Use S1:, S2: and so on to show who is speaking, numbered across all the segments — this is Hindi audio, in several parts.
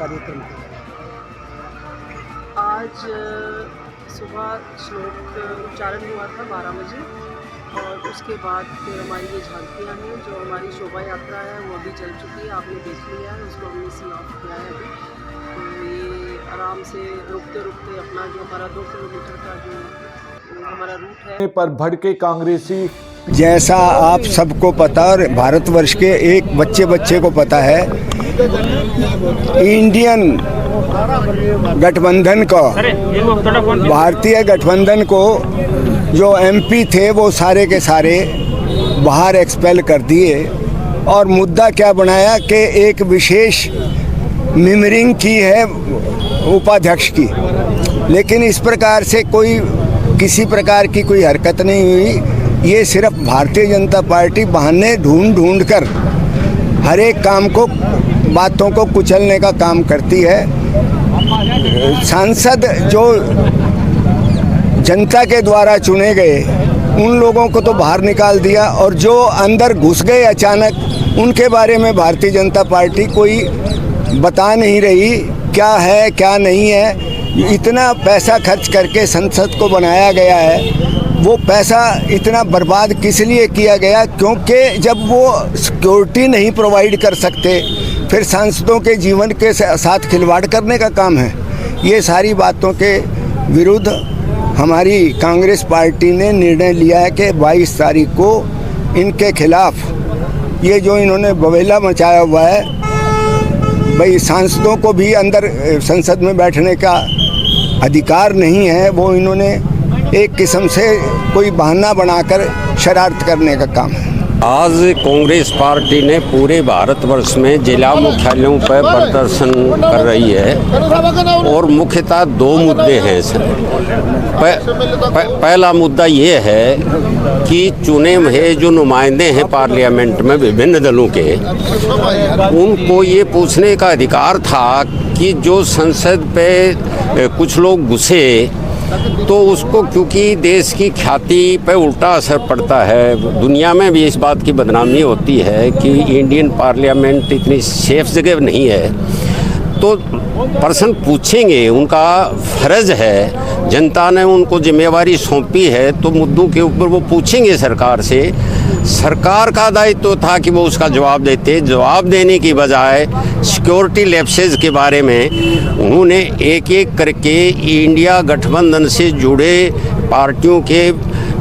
S1: कार्यक्रम किया?
S2: आज सुबह श्लोक उच्चारण हुआ था 12 बजे और उसके बाद फिर हमारी ये झांकियाँ हैं, जो हमारी शोभा यात्रा है वो अभी चल चुकी है, आपने देख लिया है, उसको हमने सी ऑफ किया है अभी। तो ये आराम से रुकते रुकते अपना जो हमारा 2 किलोमीटर का जो हमारा रूट है
S3: पर भड़के कांग्रेसी।
S4: जैसा आप सबको पता और भारतवर्ष के एक बच्चे को पता है, इंडियन गठबंधन को, भारतीय गठबंधन को जो एमपी थे वो सारे के सारे बाहर एक्सपेल कर दिए और मुद्दा क्या बनाया कि एक विशेष मिमरिंग की है उपाध्यक्ष की। लेकिन इस प्रकार से कोई किसी प्रकार की कोई हरकत नहीं हुई। ये सिर्फ भारतीय जनता पार्टी बहाने ढूंढ कर हर एक काम को, बातों को कुचलने का काम करती है। सांसद जो जनता के द्वारा चुने गए उन लोगों को तो बाहर निकाल दिया और जो अंदर घुस गए अचानक, उनके बारे में भारतीय जनता पार्टी कोई बता नहीं रही क्या है क्या नहीं है। इतना पैसा खर्च करके संसद को बनाया गया है, वो पैसा इतना बर्बाद किस लिए किया गया? क्योंकि जब वो सिक्योरिटी नहीं प्रोवाइड कर सकते फिर सांसदों के जीवन के साथ खिलवाड़ करने का काम है। ये सारी बातों के विरुद्ध हमारी कांग्रेस पार्टी ने निर्णय लिया है कि 22 तारीख को इनके खिलाफ ये जो इन्होंने बवेला मचाया हुआ है, भाई सांसदों को भी अंदर संसद में बैठने का अधिकार नहीं है, वो इन्होंने एक किस्म से कोई बहाना बनाकर शरारत करने का काम है।
S5: आज कांग्रेस पार्टी ने पूरे भारतवर्ष में जिला मुख्यालयों पर प्रदर्शन कर रही है और मुख्यतः 2 मुद्दे हैं सर। पहला मुद्दा ये है कि चुने हुए जो नुमाइंदे हैं पार्लियामेंट में विभिन्न दलों के, उनको ये पूछने का अधिकार था कि जो संसद पे कुछ लोग घुसे तो उसको, क्योंकि देश की ख्याति पे उल्टा असर पड़ता है, दुनिया में भी इस बात की बदनामी होती है कि इंडियन पार्लियामेंट इतनी सेफ जगह नहीं है, तो पर्सन पूछेंगे, उनका फ़र्ज़ है, जनता ने उनको जिम्मेवारी सौंपी है तो मुद्दों के ऊपर वो पूछेंगे सरकार से। सरकार का दायित्व तो था कि वो उसका जवाब देते। जवाब देने की बजाय सिक्योरिटी लैप्सेस के बारे में उन्होंने एक एक करके इंडिया गठबंधन से जुड़े पार्टियों के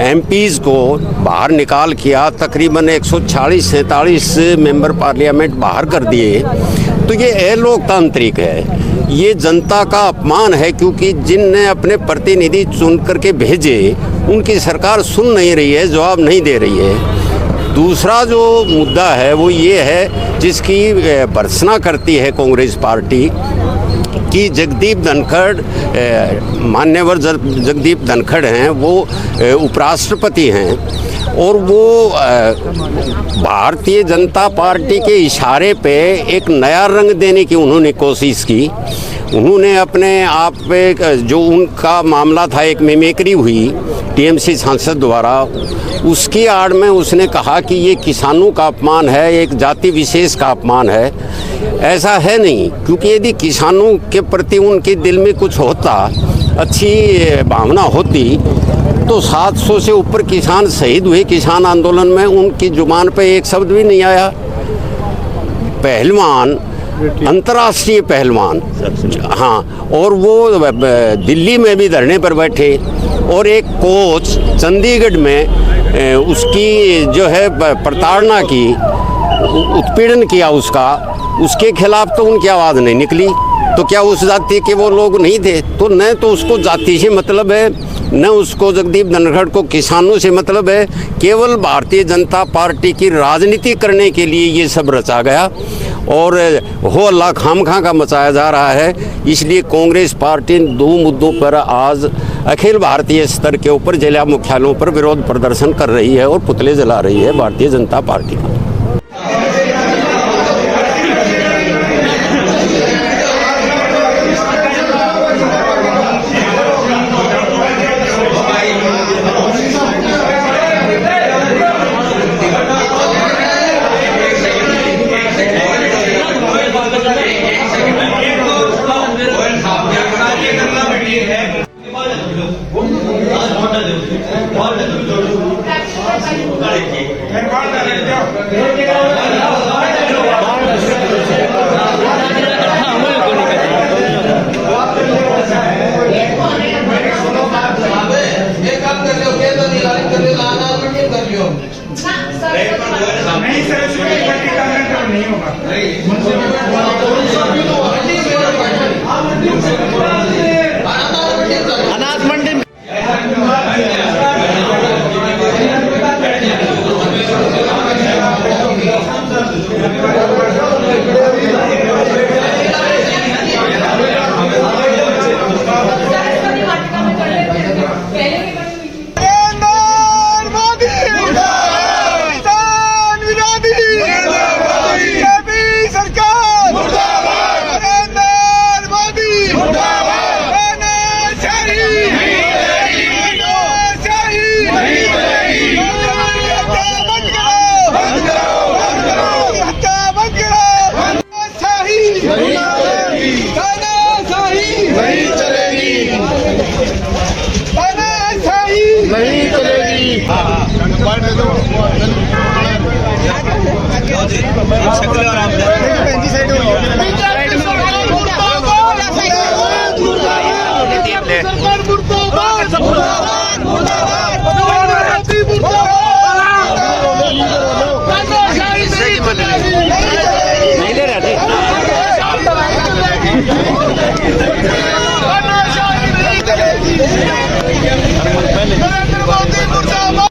S5: एमपीज़ को बाहर निकाल किया। तकरीबन 146-47 मेंबर पार्लियामेंट बाहर कर दिए। तो ये अलोकतांत्रिक है, ये जनता का अपमान है, क्योंकि जिनने अपने प्रतिनिधि चुन करके भेजे उनकी सरकार सुन नहीं रही है, जवाब नहीं दे रही है। दूसरा जो मुद्दा है वो ये है, जिसकी भर्त्सना करती है कांग्रेस पार्टी, कि जगदीप धनखड़, मान्यवर जगदीप धनखड़ हैं, वो उपराष्ट्रपति हैं और वो भारतीय जनता पार्टी के इशारे पे एक नया रंग देने की उन्होंने कोशिश की। उन्होंने अपने आप पे जो उनका मामला था, एक मिमिक्री हुई टीएमसी सांसद द्वारा, उसकी आड़ में उसने कहा कि ये किसानों का अपमान है, एक जाति विशेष का अपमान है। ऐसा है नहीं, क्योंकि यदि किसानों के प्रति उनके दिल में कुछ होता, अच्छी भावना होती, तो 700 से ऊपर किसान शहीद हुए किसान आंदोलन में, उनकी जुबान पे एक शब्द भी नहीं आया। पहलवान, अंतर्राष्ट्रीय पहलवान, हाँ, और वो दिल्ली में भी धरने पर बैठे, और एक कोच चंडीगढ़ में उसकी जो है प्रताड़ना की, उत्पीड़न किया उसके खिलाफ तो उनकी आवाज़ नहीं निकली। तो क्या उस जाति के वो लोग नहीं थे? तो न तो उसको जाति से मतलब है, न उसको जगदीप धनखड़ को किसानों से मतलब है। केवल भारतीय जनता पार्टी की राजनीति करने के लिए ये सब रचा गया और हो अल्लाह खामखा का मचाया जा रहा है। इसलिए कांग्रेस पार्टी 2 मुद्दों पर आज अखिल भारतीय स्तर के ऊपर जिला मुख्यालयों पर विरोध प्रदर्शन कर रही है और पुतले जला रही है भारतीय जनता पार्टी का।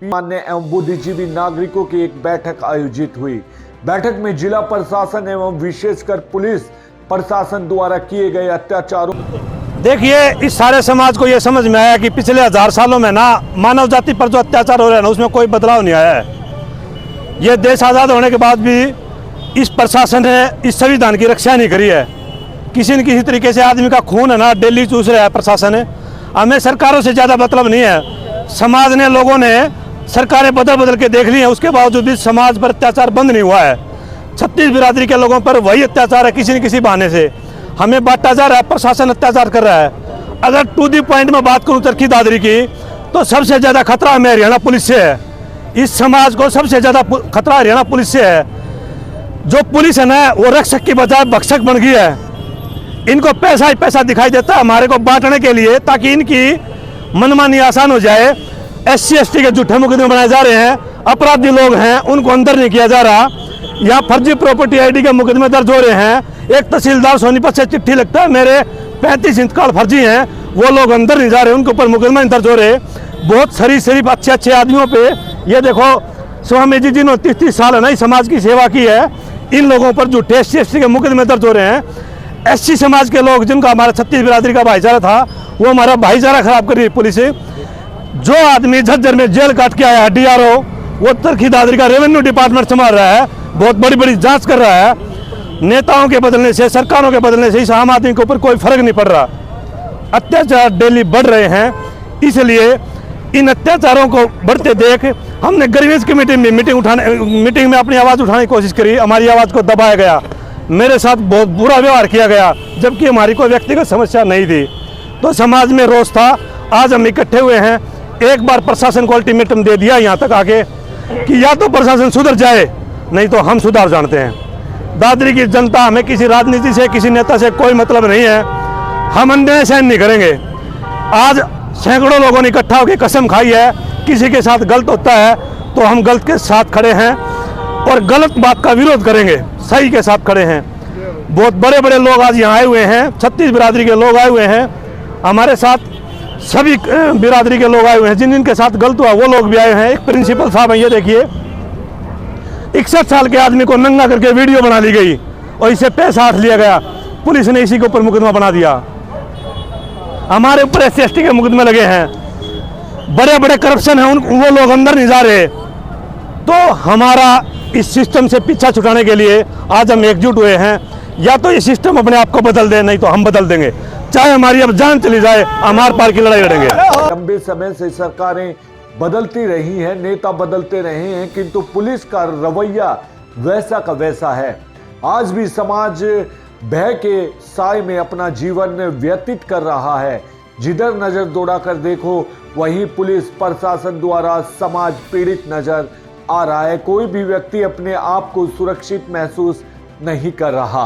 S1: मान्य एवं बुद्धिजीवी नागरिकों की एक बैठक आयोजित हुई। बैठक में जिला प्रशासन एवं विशेषकर पुलिस प्रशासन द्वारा किए गए अत्याचारों।
S3: देखिए, इस सारे समाज को यह समझ में आया कि पिछले 1000 सालों में ना मानव जाति पर जो अत्याचार हो रहे हैं ना, उसमें कोई बदलाव नहीं आया है। ये देश आज़ाद होने के बाद भी इस प्रशासन ने इस संविधान की रक्षा नहीं करी है। किसी न किसी तरीके से आदमी का खून है ना डेली चूस रहा है प्रशासन है। हमें सरकारों से ज़्यादा मतलब नहीं है। समाज ने, लोगों ने सरकारें बदल बदल के देख ली हैं, उसके बावजूद भी समाज पर अत्याचार बंद नहीं हुआ है। 36 बिरादरी के लोगों पर वही अत्याचार है, किसी न किसी बहाने से हमें बांटा जा रहा है, प्रशासन अत्याचार कर रहा है। अगर टू दी पॉइंट में बात करूं चरखी दादरी की, तो सबसे ज़्यादा खतरा हमें हरियाणा पुलिस से है। इस समाज को सबसे ज़्यादा खतरा हरियाणा पुलिस से है। जो पुलिस है ना, वो रक्षक की बजाय भक्षक बन गई है। इनको पैसा ही पैसा दिखाई देता है हमारे को बांटने के लिए, ताकि इनकी मनमानी आसान हो जाए। SC ST के झूठे मुकदमे बनाए जा रहे हैं, अपराधी लोग हैं उनको अंदर नहीं किया जा रहा। यहाँ फर्जी प्रॉपर्टी ID के मुकदमे दर्ज हो रहे हैं। एक तहसीलदार सोनीपत से चिट्ठी लगता है मेरे 35 इंतकाल फर्जी हैं, वो लोग अंदर नहीं जा रहे, उनके ऊपर मुकदमा दर्ज हो रहे। बहुत शरीफ अच्छे अच्छे आदमियों पे, ये देखो स्वामी जी जिन्होंने 30 साल है ना समाज की सेवा की है, इन लोगों पर झूठे SC ST के मुकदमे दर्ज हो रहे हैं। SC समाज के लोग जिनका हमारा 36 बिरादरी का भाईचारा था, वो हमारा भाईचारा खराब कर रही है पुलिस। जो आदमी झज्जर में जेल काट के आया है DRO, वो चरखी दादरी का रेवेन्यू डिपार्टमेंट संभाल रहा है, बहुत बड़ी बड़ी जांच कर रहा है। नेताओं के बदलने से, सरकारों के बदलने से इस आम आदमी के ऊपर कोई फर्क नहीं पड़ रहा। अत्याचार डेली बढ़ रहे हैं, इसलिए इन अत्याचारों को बढ़ते देख हमने ग्रीवेंस कमेटी में मीटिंग में अपनी आवाज़ उठाने की कोशिश करी। हमारी आवाज़ को दबाया गया, मेरे साथ बहुत बुरा व्यवहार किया गया, जबकि हमारी कोई व्यक्तिगत समस्या नहीं थी। तो समाज में रोष था। आज हम इकट्ठे हुए हैं। एक बार प्रशासन को अल्टीमेटम दे दिया यहाँ तक आके कि या तो प्रशासन सुधर जाए, नहीं तो हम सुधार जानते हैं। दादरी की जनता, हमें किसी राजनीति से, किसी नेता से कोई मतलब नहीं है। हम अन्याय सहन नहीं करेंगे। आज सैकड़ों लोगों ने इकट्ठा होकर कसम खाई है, किसी के साथ गलत होता है तो हम गलत के साथ खड़े हैं और गलत बात का विरोध करेंगे, सही के साथ खड़े हैं। बहुत बड़े बड़े लोग आज यहाँ आए हुए हैं, 36 बिरादरी के लोग आए हुए हैं, हमारे साथ सभी बिरादरी के लोग आए हुए हैं। जिन जिनके साथ गलत हुआ वो लोग भी आए हैं। एक प्रिंसिपल साहब हैं, ये देखिए 61 साल के आदमी को नंगा करके वीडियो बना ली गई और इसे पैसा हाथ लिया गया। पुलिस ने इसी के ऊपर मुकदमा बना दिया। हमारे ऊपर SC ST के मुकदमे लगे हैं। बड़े बड़े करप्शन हैं, वो लोग अंदर नहीं जा रहे। तो हमारा इस सिस्टम से पीछा छुड़ाने के लिए आज हम एकजुट हुए हैं। या तो ये सिस्टम अपने आप को बदल दे, नहीं तो हम बदल देंगे, चाहे हमारी अब जान चली जाए, हम आर पार की लड़ाई लड़ेंगे।
S1: लंबे समय से सरकारें बदलती रही हैं, नेता बदलते रहे हैं, किंतु पुलिस का रवैया वैसा का वैसा है। आज भी समाज भय के साए में अपना जीवन व्यतीत कर रहा है। जिधर नजर दौड़ाकर देखो वहीं पुलिस प्रशासन द्वारा समाज पीड़ित नजर आ रहा है। कोई भी व्यक्ति अपने आप को सुरक्षित महसूस नहीं कर रहा।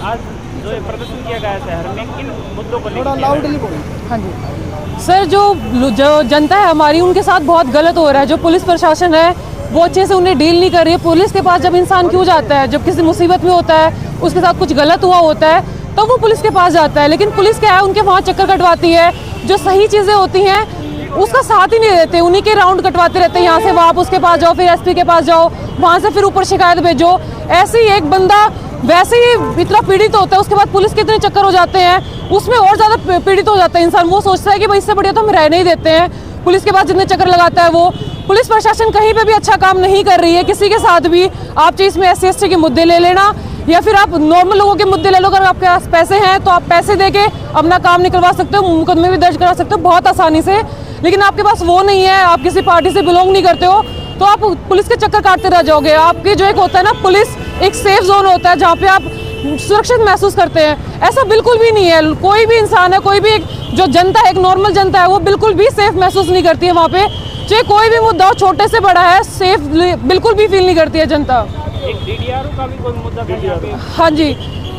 S6: आज जो ये प्रदर्शन किया गया शहर में किन मुद्दों को लेकर?
S7: हाँ जी सर, जो जनता है हमारी उनके साथ बहुत गलत हो रहा है। जो पुलिस प्रशासन है वो अच्छे से उन्हें डील नहीं कर रही है। पुलिस के पास जब इंसान क्यों जाता है, जब किसी मुसीबत में होता है, उसके साथ कुछ गलत हुआ होता है, तो वो पुलिस के पास जाता है। लेकिन पुलिस क्या है, उनके वहाँ चक्कर कटवाती है, जो सही चीज़ें होती हैं उसका साथ ही नहीं देते, उन्हीं के राउंड कटवाते रहते हैं। यहाँ से आप उसके पास जाओ, फिर एसपी के पास जाओ, वहाँ से फिर ऊपर शिकायत भेजो। ऐसे ही एक बंदा वैसे ही इतना पीड़ित होता है, उसके बाद पुलिस के इतने चक्कर हो जाते हैं, उसमें और ज़्यादा पीड़ित हो जाता है इंसान। वो सोचता है कि भाई इससे बढ़िया तो हम रहने ही देते हैं। पुलिस के पास जितने चक्कर लगाता है वो, पुलिस प्रशासन कहीं पे भी अच्छा काम नहीं कर रही है किसी के साथ भी। आप चाहे इसमें SC/ST के मुद्दे ले लेना या फिर आप नॉर्मल लोगों के मुद्दे ले लो। अगर आपके पास पैसे हैं तो आप पैसे दे के अपना काम निकलवा सकते हो, मुकदमे भी दर्ज करा सकते हो बहुत आसानी से। लेकिन आपके पास वो नहीं है, आप किसी पार्टी से बिलोंग नहीं करते हो, तो आप पुलिस के चक्कर काटते रह जाओगे। आपके जो एक होता है ना, पुलिस एक सेफ जोन होता है जहाँ पे आप सुरक्षित महसूस करते हैं, ऐसा बिल्कुल भी नहीं है। कोई भी इंसान है, कोई भी एक जो जनता है, एक नॉर्मल जनता है, वो बिल्कुल भी सेफ महसूस नहीं करती है वहाँ पे। चाहे कोई भी मुद्दा हो, छोटे से बड़ा है, सेफ बिल्कुल भी फील नहीं करती है जनता।
S6: एक DDRO का भी कोई मुद्दा था यहाँ पे?
S7: हाँ जी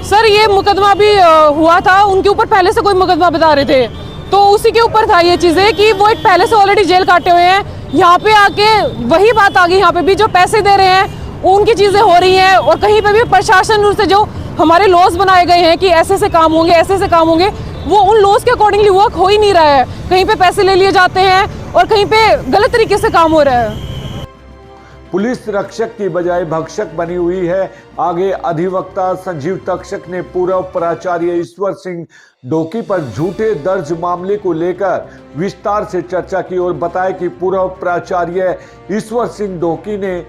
S7: सर, ये मुकदमा भी हुआ था, उनके ऊपर पहले से कोई मुकदमा बता रहे थे, तो उसी के ऊपर था ये चीज़ें कि वो एक पहले से ऑलरेडी जेल काटे हुए हैं। यहाँ पे आके वही बात आ गई, यहाँ पे भी जो पैसे दे रहे हैं उनकी चीज़ें हो रही हैं, और कहीं पे भी प्रशासन से जो हमारे लॉज बनाए गए हैं कि ऐसे से काम होंगे, ऐसे से काम होंगे, वो उन लॉज के अकॉर्डिंगली वर्क हो ही नहीं रहा है। कहीं पे पैसे ले लिए जाते हैं और कहीं पे गलत तरीके से काम हो रहा है।
S1: पुलिस रक्षक की बजाय भक्षक बनी हुई है। आगे अधिवक्ता संजीव तक्षक ने पूर्व प्राचार्य ईश्वर सिंह ढोकी पर झूठे दर्ज मामले को लेकर विस्तार से चर्चा की और बताया कि पूर्व प्राचार्य ईश्वर सिंह ढोकी ने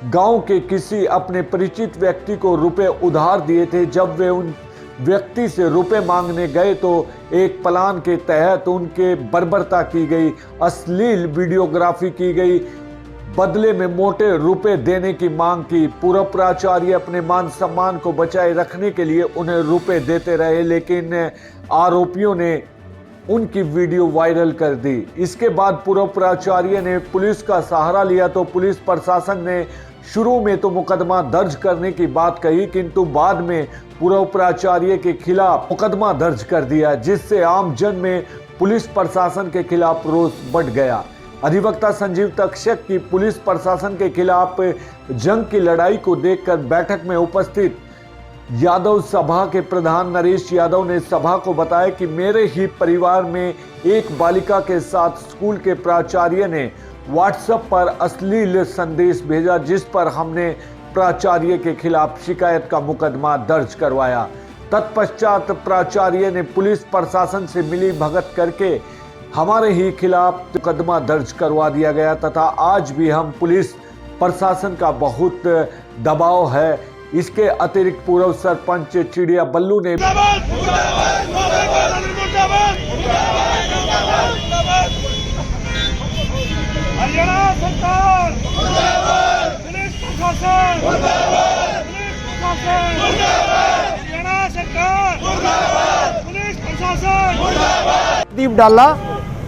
S1: गांव के किसी अपने परिचित व्यक्ति को रुपए उधार दिए थे। जब वे उन व्यक्ति से रुपए मांगने गए तो एक प्लान के तहत उनके बर्बरता की गई, अश्लील वीडियोग्राफी की गई, बदले में मोटे रुपए देने की मांग की। पूर्व प्राचार्य अपने मान सम्मान को बचाए रखने के लिए उन्हें रुपए देते रहे, लेकिन आरोपियों ने उनकी वीडियो वायरल कर दी। इसके बाद पूर्व प्राचार्य ने पुलिस का सहारा लिया तो पुलिस प्रशासन ने शुरू में तो मुकदमा दर्ज करने की बात कही, किंतु बाद में पूर्व प्राचार्य के खिलाफ मुकदमा दर्ज कर दिया, जिससे आम जन में पुलिस प्रशासन के खिलाफ रोष बढ़ गया। अधिवक्ता संजीव तक्षक की पुलिस प्रशासन के खिलाफ जंग की लड़ाई को देखकर बैठक में उपस्थित यादव सभा के प्रधान नरेश यादव ने सभा को बताया कि मेरे ही परिवार में एक बालिका के साथ स्कूल के प्राचार्य ने व्हाट्सएप पर अश्लील संदेश भेजा, जिस पर हमने प्राचार्य के खिलाफ शिकायत का मुकदमा दर्ज करवाया। तत्पश्चात प्राचार्य ने पुलिस प्रशासन से मिली भगत करके हमारे ही खिलाफ मुकदमा दर्ज करवा दिया गया तथा आज भी हम पुलिस प्रशासन का बहुत दबाव है। इसके अतिरिक्त पूर्व सरपंच चिड़िया बल्लू ने
S6: हरियाणा सरकार पुलिस प्रशासन, हरियाणा सरकार पुलिस प्रशासन।
S8: दीप डाला,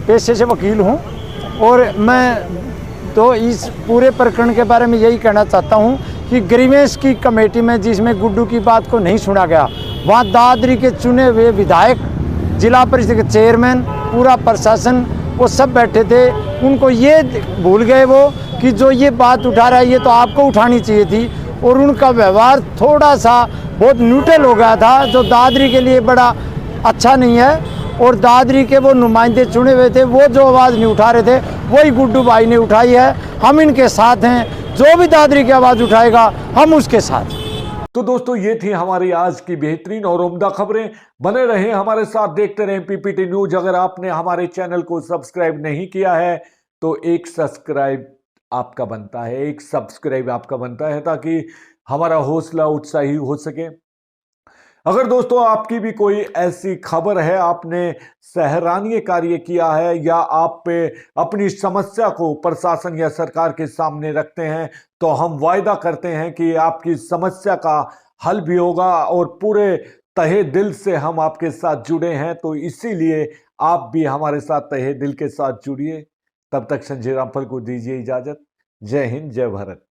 S8: पेशे से वकील हूँ और मैं तो इस पूरे प्रकरण के बारे में यही कहना चाहता हूँ कि ग्रीवेंस की कमेटी में जिसमें गुड्डू की बात को नहीं सुना गया, वहाँ दादरी के चुने हुए विधायक, जिला परिषद के चेयरमैन, पूरा प्रशासन वो सब बैठे थे। उनको ये भूल गए वो कि जो ये बात उठा रहा है ये तो आपको उठानी चाहिए थी, और उनका व्यवहार थोड़ा सा बहुत न्यूट्रल हो गया था, जो दादरी के लिए बड़ा अच्छा नहीं है। और दादरी के वो नुमाइंदे चुने हुए थे, वो जो आवाज़ नहीं उठा रहे थे वही गुड्डू भाई ने उठाई है। हम इनके साथ हैं, जो भी दादरी की आवाज़ उठाएगा हम उसके साथ।
S1: तो दोस्तों ये थी हमारी आज की बेहतरीन और उम्दा खबरें। बने रहे हमारे साथ, देखते रहें PPT न्यूज। अगर आपने हमारे चैनल को सब्सक्राइब नहीं किया है तो एक सब्सक्राइब आपका बनता है, एक सब्सक्राइब आपका बनता है ताकि हमारा हौसला उत्साही हो सके। अगर दोस्तों आपकी भी कोई ऐसी खबर है, आपने सराहनीय कार्य किया है या आप अपनी समस्या को प्रशासन या सरकार के सामने रखते हैं, तो हम वायदा करते हैं कि आपकी समस्या का हल भी होगा और पूरे तहे दिल से हम आपके साथ जुड़े हैं, तो इसीलिए आप भी हमारे साथ तहे दिल के साथ जुड़िए। तब तक संजय रामफल को दीजिए इजाजत। जय हिंद, जय भारत।